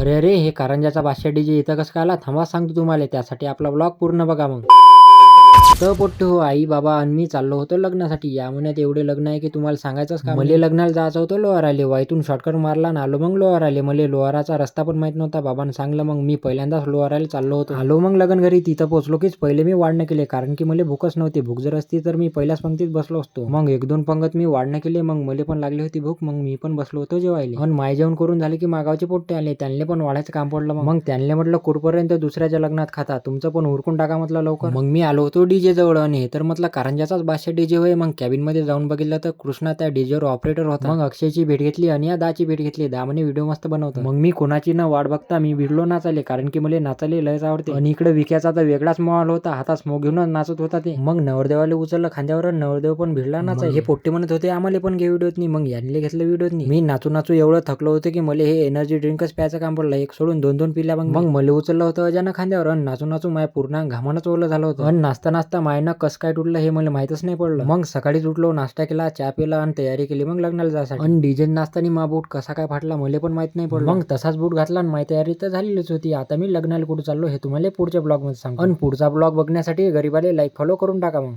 अरे अरे, हे कारंजाचा बादशाह डीजे इथं कसं काय आला? थांबा सांगतो तुम्हाला. त्यासाठी आपला ब्लॉग पूर्ण बघा मग. तर पोट्टे हो, आई बाबा आणि मी चाललो होतो लग्नासाठी. या महिन्यात एवढे लग्न आहे की तुम्हाला सांगायचंच का. मले लग्नाला जायचं होतं लोहाराले. वाईतून शॉर्टकट मारला ना आलो मग लोहाराले. मले लोहाराचा रस्ता पण माहित नव्हता. बाबांनी सांगलं मग मी पहिल्यांदाच लोहाराले चाललो होतो. आलो मग लग्न घरी. तिथं पोहोचलो कीच पहिले मी वाढणं केले, कारण की मला भूकच नव्हती. भूक जर असती तर मी पहिल्याच पंक्तीत बसलो असतो. मग एक दोन पंगत मी वाढणं केले. मग मले पण लागली होती भूक. मग मी पण बसलो होतो जेवायला. आणि माय जेवण करून झाले की मागावचे पोट्टे आले. त्यांना पण वाढायचं काम पडलं. मग त्यांना म्हटलं कुठपर्यंत दुसऱ्याच्या लग्नात खाता, तुमचं पण उरकून टाका म्हटलं लवकर. मग मी आलो होतो डीजे जवळ आणि तर म्हटलं कारंजाचाच बादशाह डीजे होय. मग कॅबिन मध्ये जाऊन बघितलं तर कृष्णा त्या डीजेवर ऑपरेटर होता. मग अक्षयची भेट घेतली आणि या दाची भेट घेतली. दा म्हणे व्हिडिओ मस्त बनवतो. मग मी कोणाची न वाट बघता मी भिडलो नाचाले, कारण की मला नाचाले लयच आवडते. आणि इकडे विक्याचा तर वेगळाच माहोल होता. हातात स्मोक घेऊन नाचत होता ते. मग नवरदेवाला उचललं खांद्यावर, नवरदेव पण भिडला नाचायला. हे पोट्टे म्हणत होते आम्हाला पण घे व्हिडिओत नाही. मग यांनी घेतलं व्हिडिओत नाही. मी नाचू नाचू एवढं थकलो होतं की मला हे एनर्जी ड्रिंकच प्यायचं काम पडलं. एक सोडून दोन दोन पिल्या. मग मला उचललं होतं अजानं खांद्यावर आणि नाचू नाचू माझ्या पूर्ण घामानच ओलं झालं होतं. आणि नाचता नाचता मायनं कस काय तुटलं हे मला माहितच नाही पडलं. मग सकाळीच उठलो, नाश्ता केला, चहा पिला आणि तयारी केली मग लग्नाला जायसाठी. आणि डीजे नाचताना मा बूट कसा काय फाटला मला पण माहित नाही पडलं. मग तसाच बूट घातला आणि माझी तयारी तर झालेलीच होती. आता मी लग्नाला कुठे चाललो हे तुम्हाला पुढच्या ब्लॉग मध्ये सांगतो. आणि पुढचा ब्लॉग बघण्यासाठी गरीबाले लाईक फॉलो करून टाका मग.